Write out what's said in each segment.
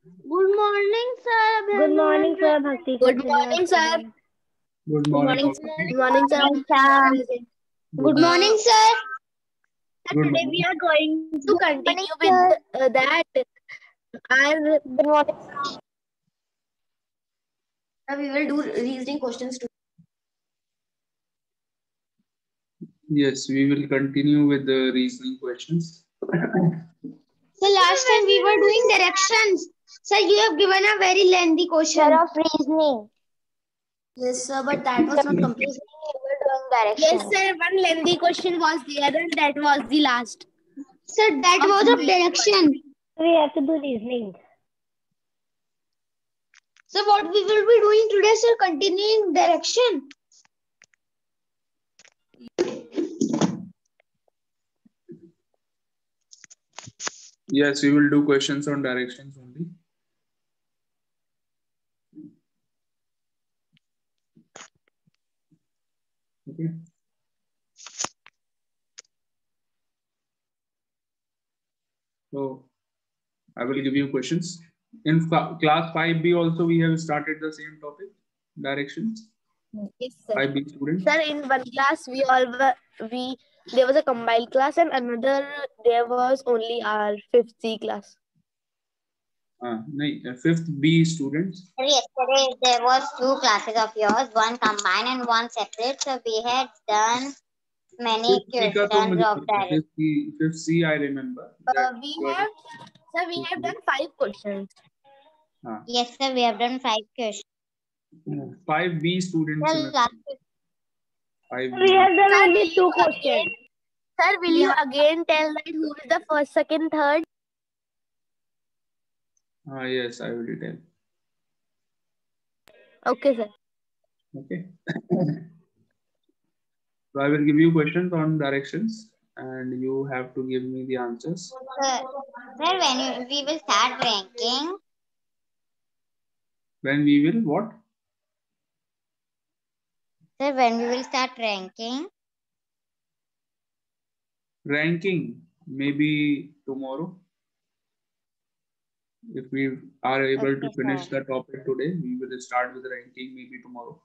Good morning, sir. Good morning, sir. Bhakti Good morning, sir. Good Good morning. morning, sir. Good morning, sir. Good morning, sir. Good Today morning. we are going to continue with that. Our good morning. We will do reasoning questions too. Yes, we will continue with the reasoning questions. So last time we were doing directions. Sir, you have given a very lengthy question. Sir of reasoning. Yes, sir, but that was not complete. We were doing directions. Yes, sir. One lengthy question was there, and that was the last. Sir, that was of direction. We have to do reasoning. So what we will be doing today, sir, continuing direction. Yes, we will do questions on directions only. Okay. So I will give you questions. In class 5B also we have started the same topic, directions. Yes, sir. 5B students. Sir, in one class there was a combined class, and another there was only our 5th C class. No, 5th B students. Yesterday there was 2 classes of yours, one combined and one separate. So we had done many questions of that. 5th C I remember. We have done 5 questions. Yes, sir, we have done 5 questions. 5B students. The last 5B. We have done only 2 questions. Sir, will you again tell that who is the first, second, third? Yes, I will tell. Okay, sir. Okay. So I will give you questions on directions and you have to give me the answers. sir, when we will start ranking. When we will what? Sir, when we will start ranking. Ranking, maybe tomorrow. If we are able to finish the topic today, we will start with ranking maybe tomorrow.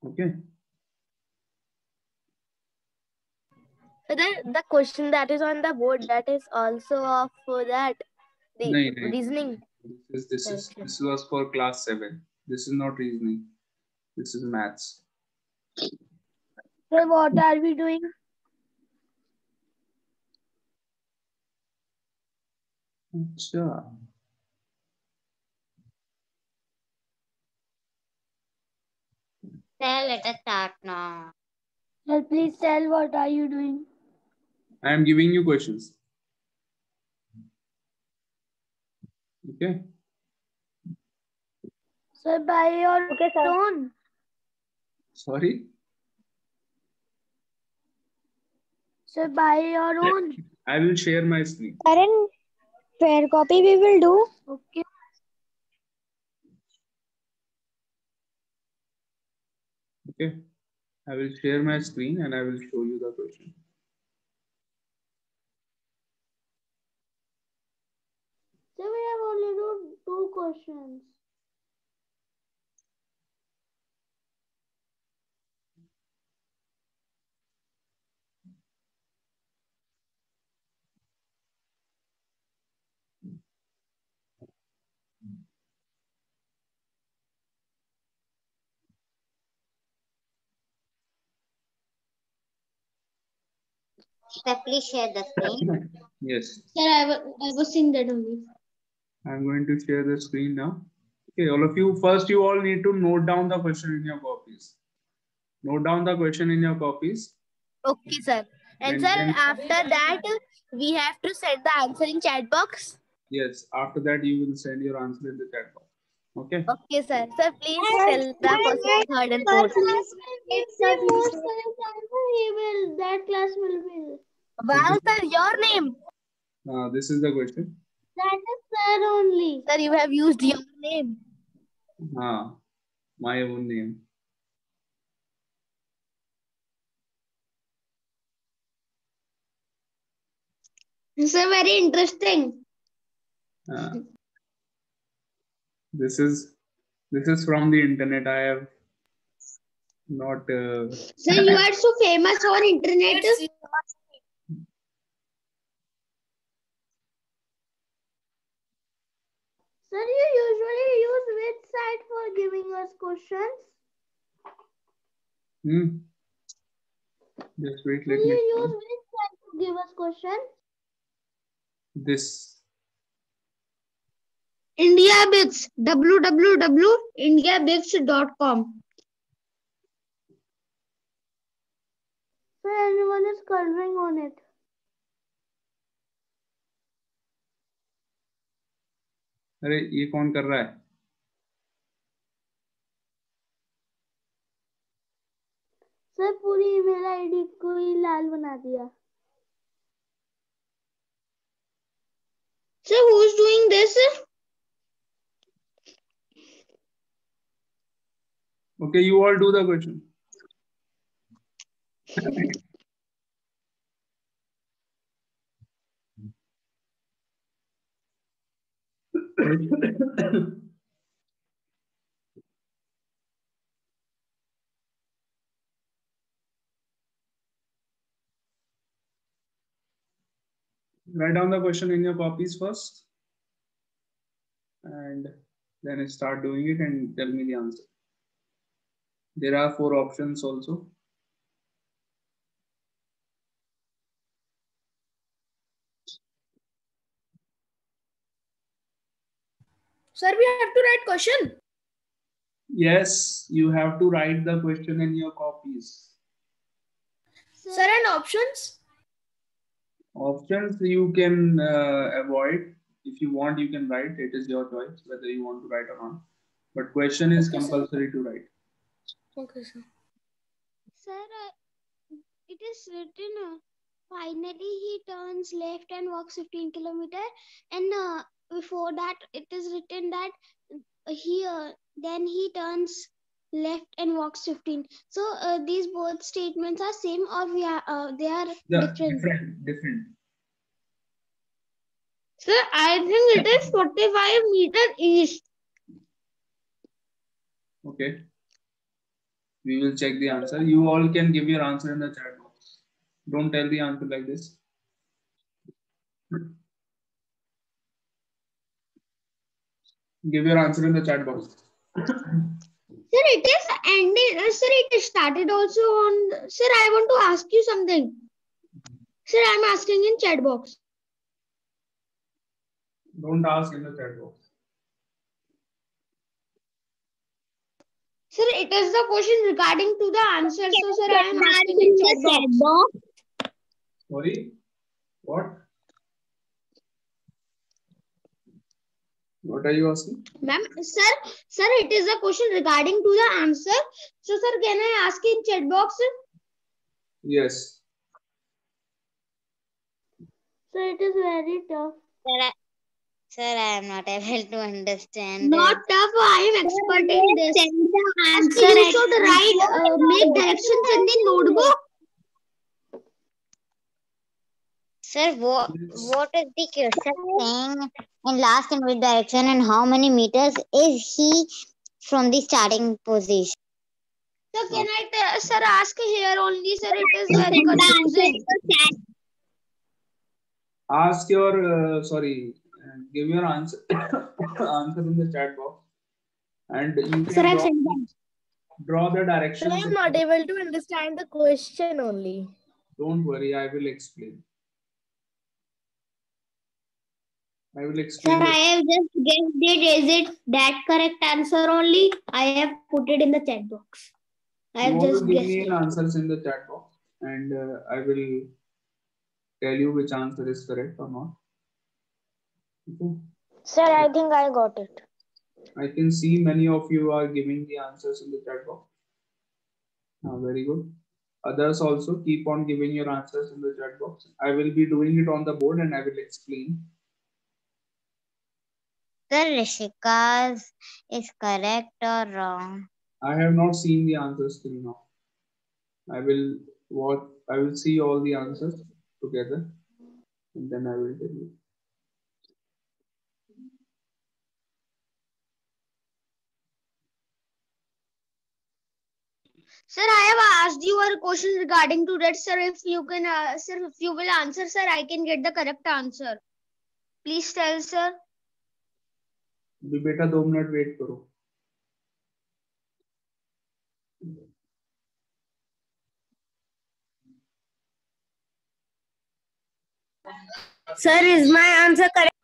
Okay. So the question that is on the board, that is also of that the reasoning. This was for class 7. This is not reasoning. This is maths. So what are we doing? Sure. Sir, let us start now. Sir, please tell what are you doing? I am giving you questions. Okay. Sir, by your own. Sorry. Sir, by your own. I will share my screen. Current fair copy we will do. Okay. Okay. I will share my screen and I will show you the question. So we have only done 2 questions. Sir, please share the screen. Yes. Sir, I was seeing that only. I'm going to share the screen now. Okay, all of you, first you all need to note down the question in your copies. Note down the question in your copies. Okay, sir. And sir, after that, we have to set the answer in chat box. Yes, after that you will send your answer in the chat box. Okay. Okay, sir. Sir, please tell the first, third, and fourth. It's the most he will. That class will be. Wow, sir, your name. This is the question. That is sir only. Sir, you have used your name. My own name. Sir, very interesting. This is from the internet. I have not. Sir, you are so famous on internet. Sir, you usually use which site for giving us questions? Just wait. Sir, you use which site to give us questions? This. IndiaBix. www.indiabix.com. Sir, anyone is coloring on it. अरे ये कौन कर रहा है? Sir पूरी email ID को ही लाल बना दिया. Sir, who is doing this? Okay, you all do the question. Write down the question in your copies first, and then start doing it and tell me the answer. There are 4 options also. Sir, we have to write question. Yes, you have to write the question in your copies. Sir, and options? Options you can avoid. If you want, you can write. It is your choice whether you want to write or not. But question is compulsory to write. Okay, sir. Sir, it is written, finally he turns left and walks 15 kilometers. And before that, it is written that then he turns left and walks 15. So these both statements are same, or they are different? Different. Sir, I think it is 45 meters east. Okay. We will check the answer. You all can give your answer in the chat box. Don't tell the answer like this. Give your answer in the chat box. Sir, it is ended. Sir, it started also on. Sir, I want to ask you something. Sir, I'm asking in chat box. Don't ask in the chat box. Sir, it is the question regarding to the answer. So, sir, I am asking in chat box. Sorry? What? What are you asking? Ma'am, sir, it is a question regarding to the answer. So, sir, can I ask in chat box? Yes. So it is very tough. Sir, I am not able to understand. Not tough. I am expert in this. Answer you should write, make directions in the notebook. Sir, what is the cursor saying in last and which direction, and how many meters is he from the starting position? So can I, sir, ask here only, sir? It is very confusing. Ask your, give your answer, answer in the chat box. And you can draw the directions. I am not able to understand the question only. Don't worry, I will explain. I will explain. Sir, I have just guessed it. Is it that correct answer only? I have put it in the chat box. I have just guessed. Give me answers in the chat box, and I will tell you which answer is correct or not. Okay. Sir, I think I got it. I can see many of you are giving the answers in the chat box. Very good. Others also keep on giving your answers in the chat box. I will be doing it on the board and I will explain. Sir, Rishika's is correct or wrong? I have not seen the answers till now. I will see all the answers together. and then I will tell you. Sir, I have asked you a question regarding to that, sir. If you can, sir, if you will answer, sir, I can get the correct answer. Please tell, sir. अभी बेटा 2 minute wait करो. Sir, is my answer correct?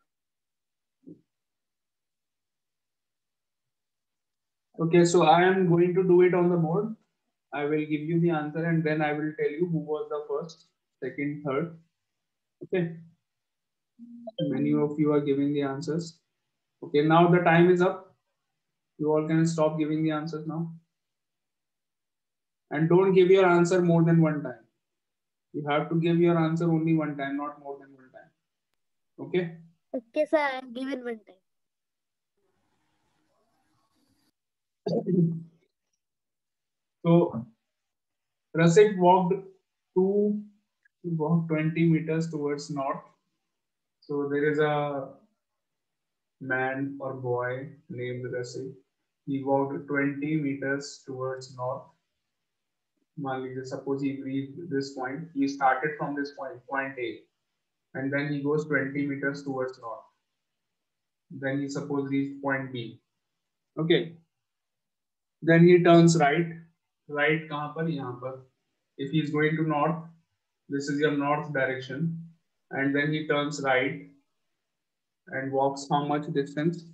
Okay, so I am going to do it on the board. I will give you the answer and then I will tell you who was the first, second, third. Okay. Many of you are giving the answers. Okay, now the time is up. You all can stop giving the answers now. And don't give your answer more than one time. You have to give your answer only one time, not more than one time. Okay? Okay, sir, I am given one time. So, Rasik walked 20 meters towards north. So there is a man or boy named Rasik. He walked 20 meters towards north. Suppose he reached this point. He started from this point, point A, and then he goes 20 meters towards north. Then he suppose reached point B. Okay. Then he turns right. Right kahan par? Yahan par. If he is going to north, this is your north direction, and then he turns right and walks how much distance?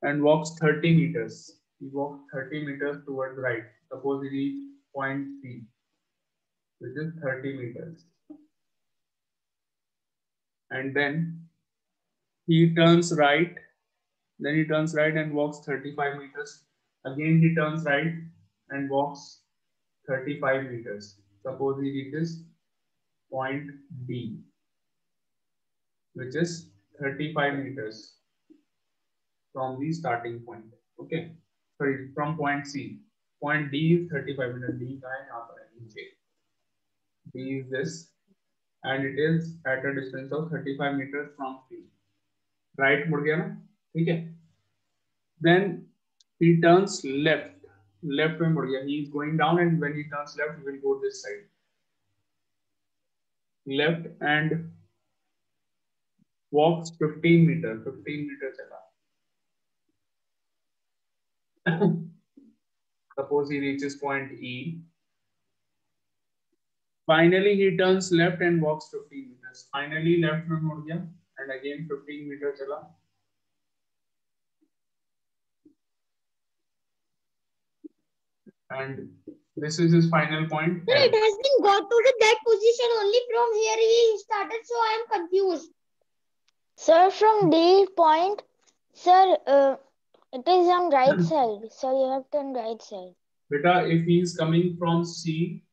And walks 30 meters. He walked 30 meters towards right. Suppose he reached point C, which is 30 meters. And then he turns right. Then he turns right and walks 35 meters. Again, he turns right and walks 35 meters. Suppose he reaches point D, which is 35 meters from the starting point. Okay. Sorry, from point C. Point D is 35 meters. D is this, and it is at a distance of 35 meters from C. Right, मुड़ गया ना? ठीक है. Then he turns left. Left में मुड़ गया. He is going down, and when he turns left, he will go this side. Left and walks 15 meters. 15 meters चला. Suppose he reaches point E. Finally, he turns left and walks 15 meters. Finally, left में मुड़ गया and again 15 meters चला. And this is his final point. Sir, it has been got to that position only from here he started, so I am confused. Sir, from D point, sir, it is on right side. So you have turned right side. Beta, if he is coming from C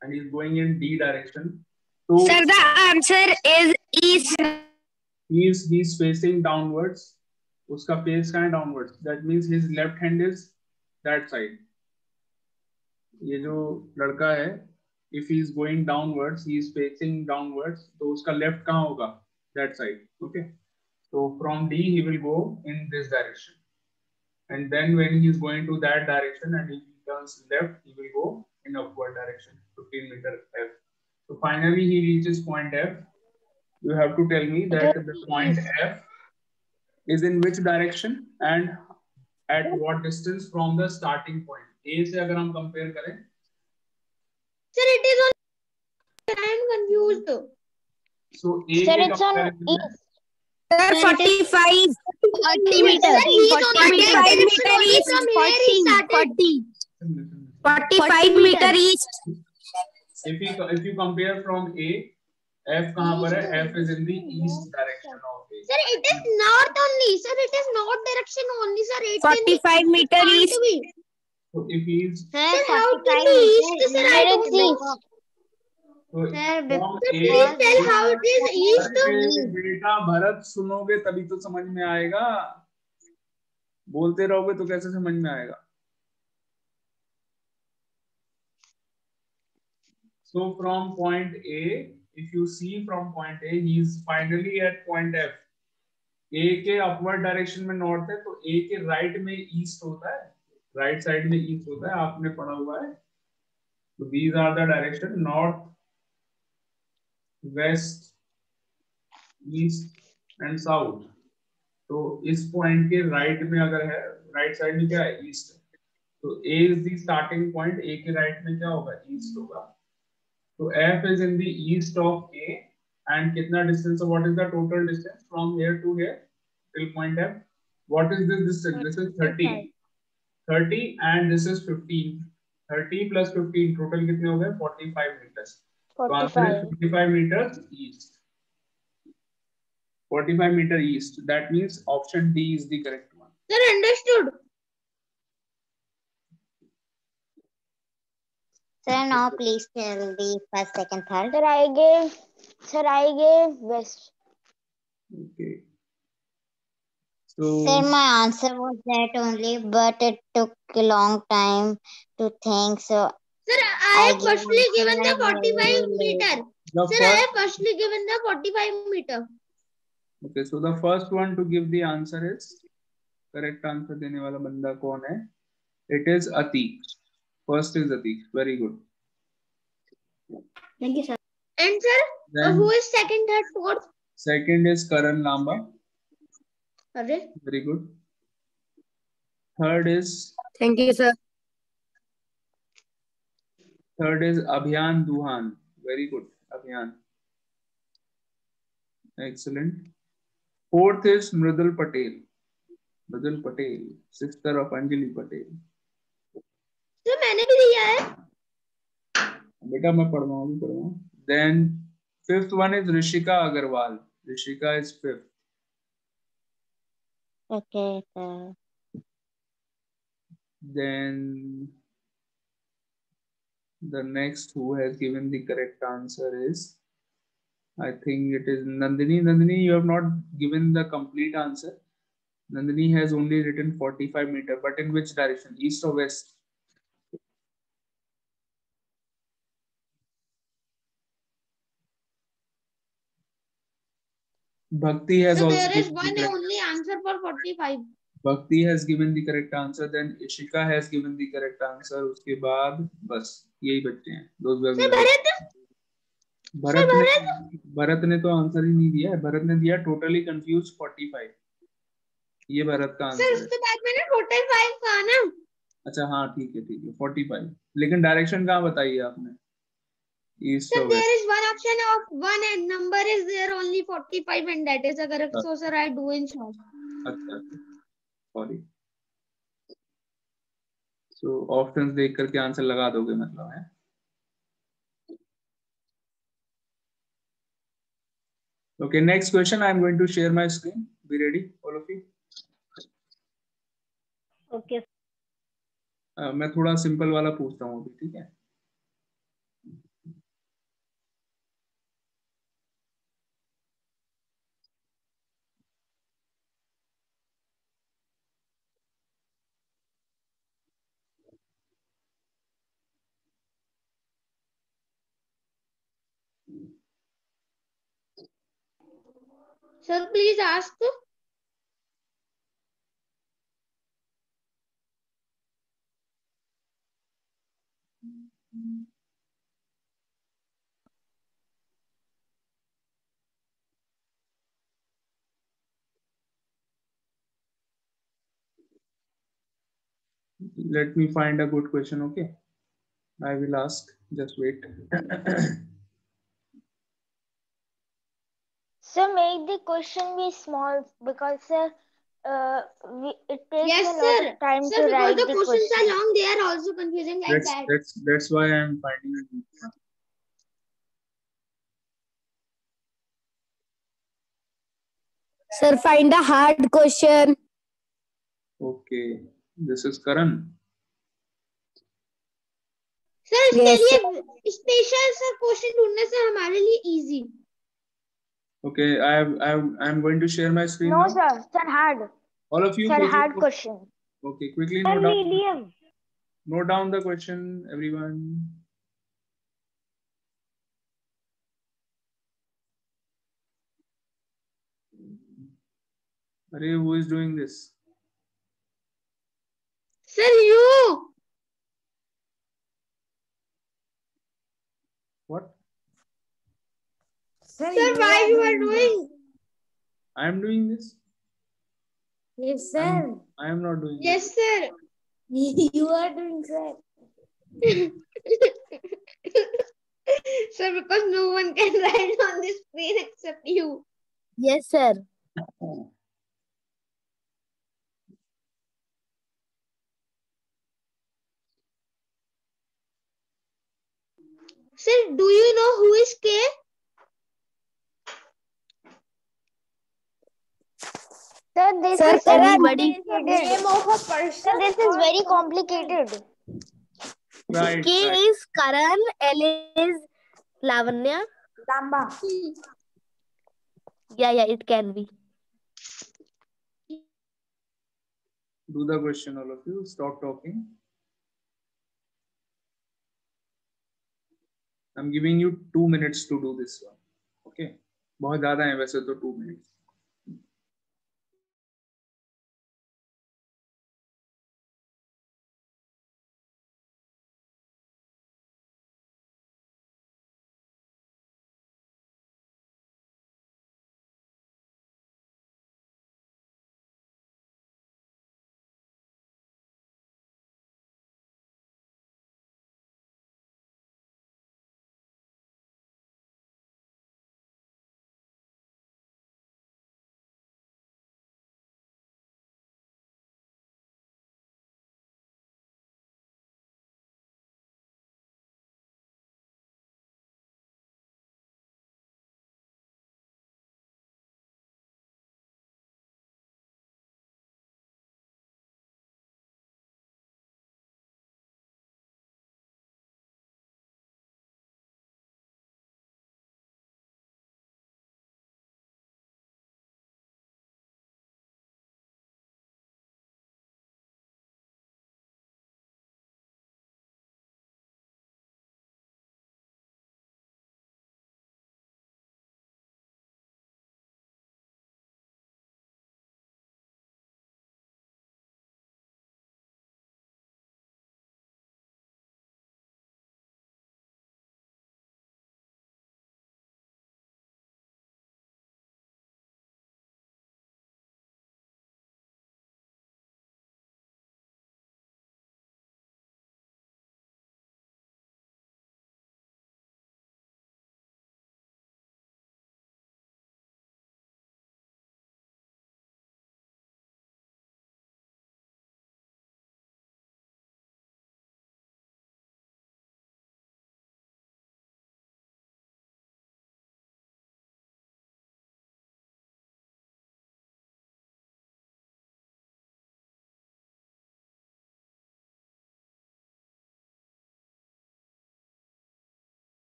and he is going in D direction, so sir, the answer is east. He is facing downwards. Uska face kind downwards. That means his left hand is that side. ये जो लड़का है, if he is going downwards, he is facing downwards. तो उसका left कहाँ होगा? That side. Okay. So from D he will go in this direction, and then when he is going to that direction and if he turns left, he will go in upward direction, 15 meter F. So finally he reaches point F. You have to tell me that the point F is in which direction and at what distance from the starting point. A से अगर हम compare करें, Sir, it is on. I am confused. So A Sir, के it's on comparison में, Sir, 45. 40 meters. 45 meter east. 45 meter east. if you compare from A, F कहाँ पर है? F is in the east direction of A. Sir, it is north only. Sir, it is north direction only. Sir, it 45 meter east. So if he is Sir, how can be east? Sir, I don't know. so Sir, from Please tell how it is east. अरे बेटा भरत सुनोगे तभी तो समझ में आएगा. बोलते रहोगे तो कैसे समझ में आएगा? So from point A, if you see from point A, he is finally at point F. A के अपवर्ड डायरेक्शन में नॉर्थ है, तो A के राइट में ईस्ट होता है, राइट साइड में ईस्ट होता है, आपने पढ़ा हुआ है. तो these are the direction north, west, east and south. तो इस पॉइंट के राइट में अगर है, राइट साइड में क्या है, ईस्ट. तो A is the starting point, A के राइट में क्या होगा, ईस्ट होगा. तो F is in the east of A and कितना distance, so what is the total distance from here to here till point F? What is this distance? This is 30. 30 and this is 15. 30 plus 15 total कितने हो गए, 45 meters. So answer is 45 meters east. 45 meter east. That means option D is the correct one. Sir, understood. Sir, now please tell the first, second, third. Sir, I gave west. Okay. So, Sir, my answer was that only, but it took a long time to think. So, Sir, I have firstly given the 45 meter. Sir, I have firstly given the 45 meter. Okay, so the first one to give the answer is, correct answer देने वाला बंदा कौन है? It is Atik. First is Atik. Very good. Thank you, sir. And sir, Then, who is second, third, fourth? second is Karan Lamba. Arre. Very good. Third is, Thank you, sir. third is Abhiyan Duhan. Very good, Abhiyan. Excellent. Fourth is Mridul Patel. Mridul Patel, sister of Anjali Patel. Sir, मैंने भी दिया है. बेटा मैं पढ़ रहा हूँ. Then fifth one is Rishika Agarwal. Rishika is fifth. okay, sir. Then the next who has given the correct answer is, I think it is Nandini. Nandini, you have not given the complete answer. Nandini has only written 45 meter, but in which direction? East or west? Bhakti has So also there is given one the correct, only answer for 45. Bhakti has given the correct answer. Then Ishika has given the correct answer. उसके बाद बस यही बच्चे हैं. Those were Sir, Bharat ने तो answer ही नहीं दिया है. भरत ने दिया totally confused 45. ये भरत का आंसर है. सर उसके बाद मैंने टोटल 5 कहा ना. अच्छा हाँ ठीक है 45. लेकिन डायरेक्शन कहाँ बताई आपने? East Sir, or there west? is one option of one and number is there only 45 and that is the correct. So sir, I do in short. अच्छा sorry. So options देख करके आंसर लगा दोगे मतलब है. Okay, next question. I am going to share my screen. Be ready, all of you. Okay. मैं थोड़ा simple वाला पूछता हूँ अभी, ठीक है? Sir, please ask. Let me find a good question, okay? I will ask. Just wait. So make the question be small because it takes Yes, a lot sir. of time Sir, to because write the the questions question. are long, they are also confusing like that. That's why I am finding it. Sir, find a hard question. Okay, this is Karan. Sir, इसके लिए special sir question ढूंढने से हमारे लिए easy. Okay, I'm going to share my screen. No, now. sir. Sir, hard. All of you. Sir, quickly hard question. Okay, quickly Sir, note down. medium. Note down the question, everyone. Arey, who is doing this? Sir, you. What? Sir, why you are doing? I am doing this. Yes, sir. I am not doing Yes, sir. You are doing, sir. Sir, because no one can write on this screen except you. Yes, sir. this. Sir, do you know who is K? Sir, this Sir, is anybody? name of a person. Sir, this is very complicated. Right. K Right. is Karan, L is Lavanya. Lamba. Yeah, it can be. Do the question, all of you. Stop talking. I'm giving you 2 minutes to do this one. Okay. बहुत ज़्यादा है वैसे तो 2 minutes.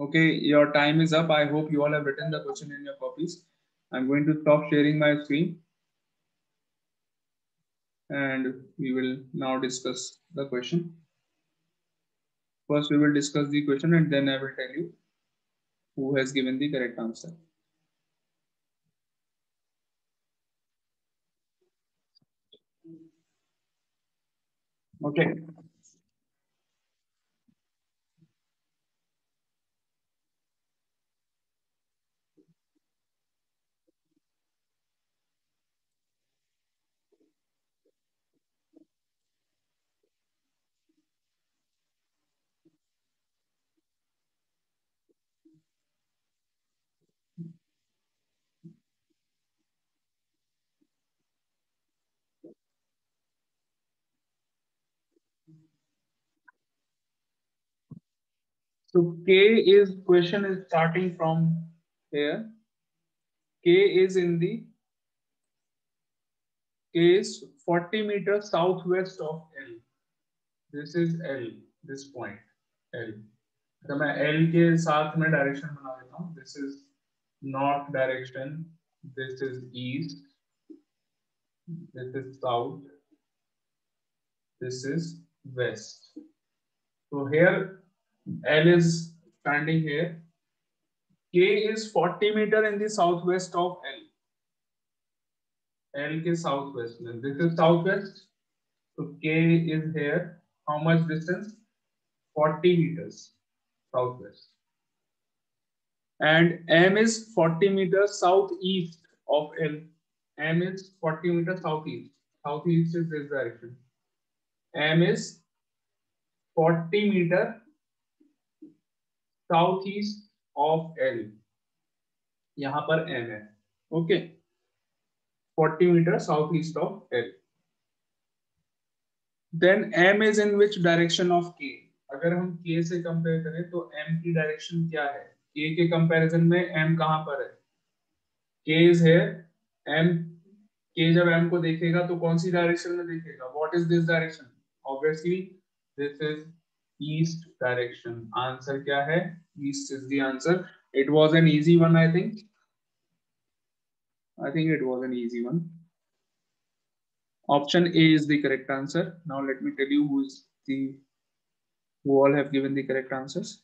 Okay, your time is up. I hope you all have written the question in your copies. I'm going to stop sharing my screen and we will now discuss the question. First, we will discuss the question and then I will tell you who has given the correct answer. Okay. So question is starting from here. K is 40 meters southwest of L. This is L, this point L. तो मैं L के साथ में direction बना देता हूँ. This is north direction, this is east, this is south, this is west. So here L is standing here. K is 40 meter in the southwest of L. L के southwest. This is southwest. So K is here. How much distance? 40 meters southwest. And M is 40 meters southeast of L. M is 40 meters southeast. Southeast is this direction. M is 40 meters southeast of L. यहाँ पर M है. Okay. 40 meters southeast of L. Then M is in which direction of K? अगर हम K से compare करें तो M की direction क्या है? K के कंपैरिजन में M कहां पर है? K is here. K जब M को देखेगा तो कौन सी डायरेक्शन में देखेगा? What is this direction? Obviously, this is east direction. Answer क्या है? East is the answer. It was an easy one, I think. I think it was an easy one. Option A is the correct answer. Now let me tell you who all have given the correct answers.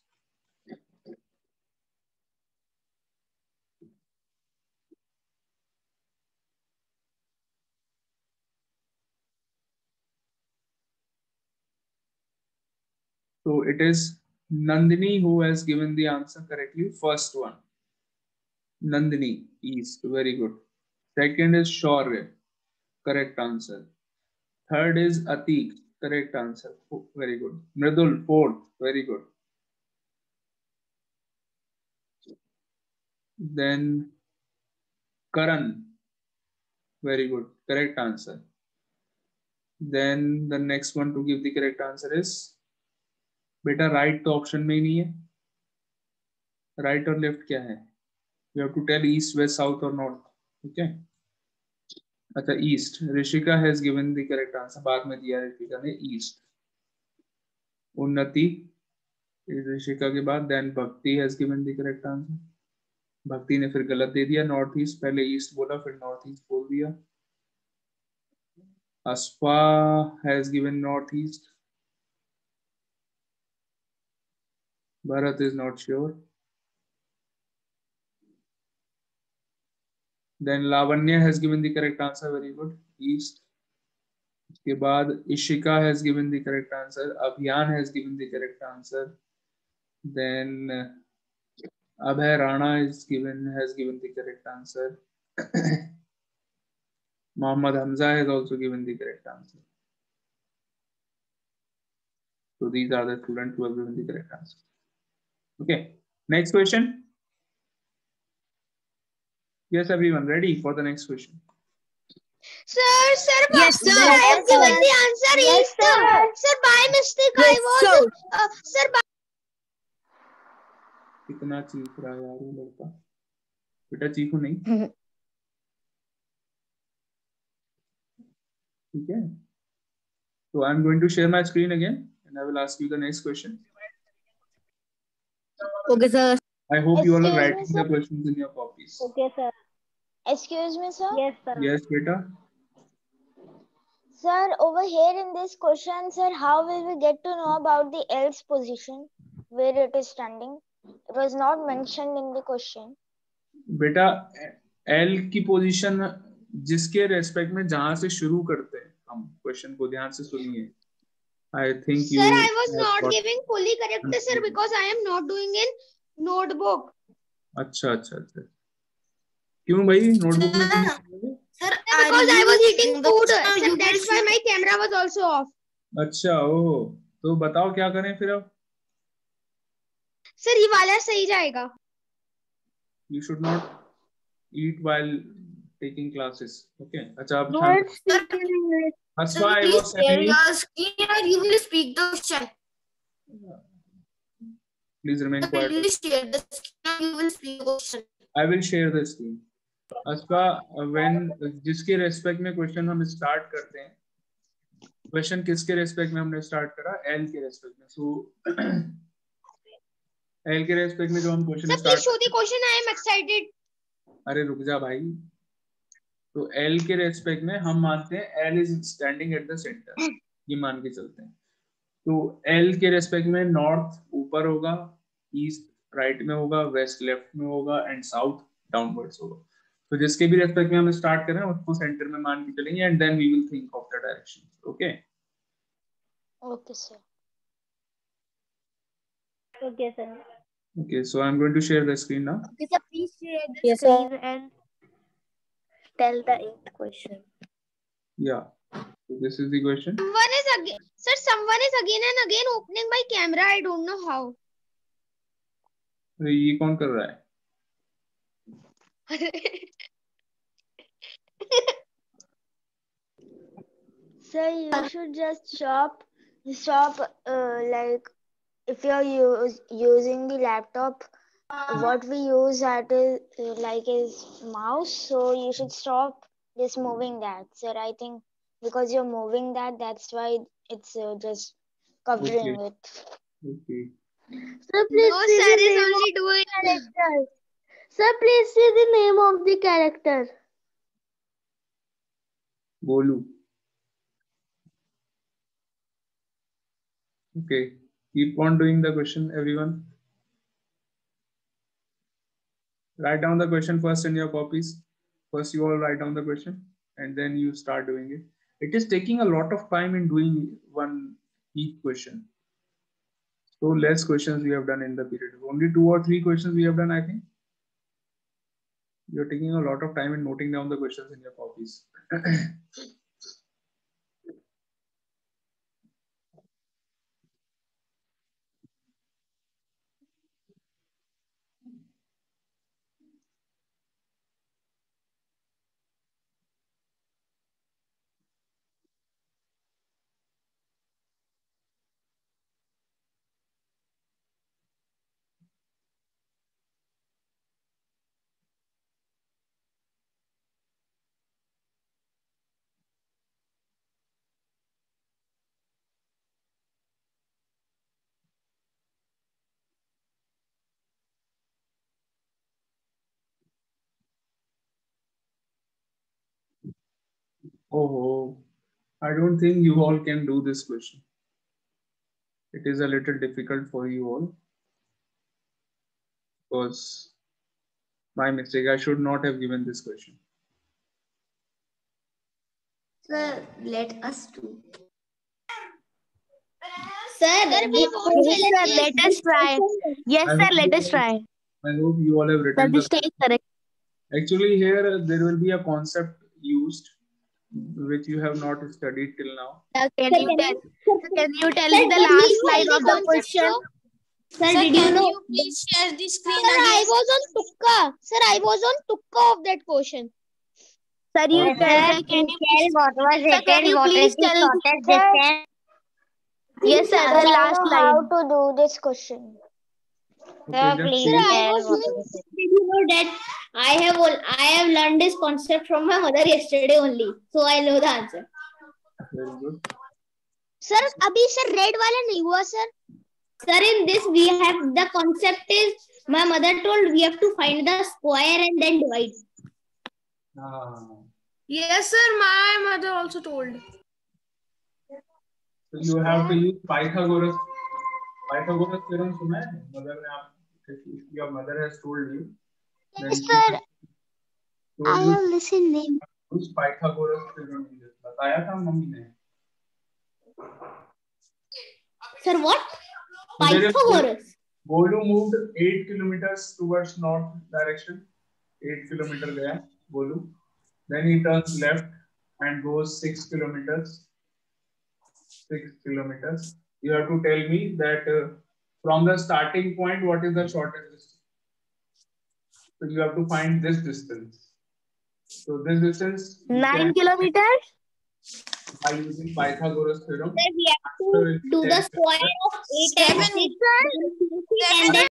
So it is Nandini who has given the answer correctly. First one. Nandini, east. Very good. Second is Shaurya. Correct answer. Third is Atik. Correct answer. Very good. Mridul, fourth. Very good. Then Karan. Very good. Correct answer. Then the next one to give the correct answer is बेटा right तो option में ही नहीं है. Right और left क्या है? You have to tell east, west, south or north. Okay. अच्छा east. Rishika has given the correct answer. बाद में दिया Rishika ने east. उन्नति is Rishika के बाद. Then Bhakti has given the correct answer. भक्ति ने फिर गलत दे दिया. North east पहले east बोला फिर north east बोल दिया. Asfa has given north east. Bharat is not sure. Then Lavanya has given the correct answer. Very good. East. उसके बाद Ishika has given the correct answer. Abhiyan has given the correct answer. Then Abhay Rana has given the correct answer. Muhammad Hamza has also given the correct answer. So these are the students who have given the correct answer. Okay. Next question. Yes, everyone ready for the next question? Sir, yes, sir. I have given the answer. Yes, sir, by mistake yes, I was. Sir, by. कितना चीख रहा है यार ये लड़का. बेटा चीखो नहीं. ठीक है. So I'm going to share my screen again, and I will ask you the next question. Okay, sir. I hope you all are writing the questions in your copies. Okay, sir. Excuse me, sir. Yes, sir. Yes, beta. Sir, over here in this question, sir, how will we get to know about the L's position, where it is standing? It was not mentioned in the question. बेटा L की position जिसके respect में जहां से शुरू करते हैं हम क्वेश्चन को ध्यान से सुनिए. I think sir, I was not giving fully correct, sir, because I am not doing in notebook. अच्छा अच्छा अच्छा. क्यों भाई नोटबुक में? Sir, because I was eating food, sir, that's why my camera was also off. अच्छा ओह, तो बताओ क्या करें फिर अब? Sir, ये वाला सही जाएगा. You should not eat while taking classes. Okay. अच्छा अब that's why I was saying you will speak the question. Please remain quiet. Will you share the screen or you will see the question? I will share the screen. Aspa, when जिसके respect में question हम start करते हैं, question किसके respect में हमने start करा? L के रेस्पेक्ट में. सो एल के रेस्पेक्ट में जो हम question start show the question. I am excited. अरे रुक जा भाई. तो एल के रेस्पेक्ट में हम मानते हैं L is standing at the centre, ये मान के चलते हैं. तो एल के रेस्पेक्ट में नॉर्थ ऊपर होगा, ईस्ट राइट में होगा, वेस्ट लेफ्ट में होगा एंड साउथ डाउनवर्ड्स होगा. तो जिसके भी रेस्पेक्ट में हम स्टार्ट कर रहे हैं उसको सेंटर में मान के चलेंगे and then we will think of the direction. Okay Okay, sir. Okay, sir. Okay, so I'm going to share the screen now. Okay, sir, please share the screen and tell the 8th question. Yeah, so this is the question. Someone is again, sir. Someone is again and again opening my camera. I don't know how. ये कौन कर रहा है? Sir, you should just stop like if you're using the laptop, what we use at is mouse, so you should stop just moving that. Sir, I think because you're moving that, that's why it's just covering Okay. it. Okay. Sir, please No, see sir the is name only of the doing. character. Sir, please see the name of the character. Bolu. Okay, keep on doing the question, everyone. Write down the question first in your copies. First, you all write down the question and then you start doing it. It is taking a lot of time in doing one each question. So less questions we have done in the period. Only 2 or 3 questions we have done, I think. You're taking a lot of time in noting down the questions in your copies. Oh, I don't think you all can do this question. It is a little difficult for you all. Because my mistake, I should not have given this question. Sir, let us do. Sir, let us try. Yes, sir, let us try. I hope you all have written That is correct. Actually, here there will be a concept used which you have not studied till now. Can you tell me the last line of the question? Sir, did you know? Please share the screen Sir, I was on Tukka. Sir, I was on Tukka of that question. Sir, you Sir, can you tell what was Sir, can written, you what please is the tell- shortest distance? Yes, sir, the last How line. to do this question? Sir, just please say- tell what is it. Did you know that I have learned this concept from my mother yesterday only, so I know the answer. Very good. Sir, अभी sir red वाला नहीं हुआ sir. Sir, in this we have the concept is my mother told we have to find the square and then divide. Yes, sir, my mother also told. So you have to use Pythagoras theorem. सुना है? Mother ने आप, if your mother has told you, then Yes, sir. so I you have listened name. use Pythagoras theorem. बताया था mummy ने. Sir, what? So there is- Pythagoras. Bolu moved 8 kilometers towards north direction. 8 kilometers there, Bolu. Then he turns left and goes 6 kilometers. 6 kilometers. You have to tell me that from the starting point, what is the shortest distance? So you have to find this distance. So this distance. 9 kilometers? by using Pythagoras theorem. Sir, we have to do the square of 8 and 6 and then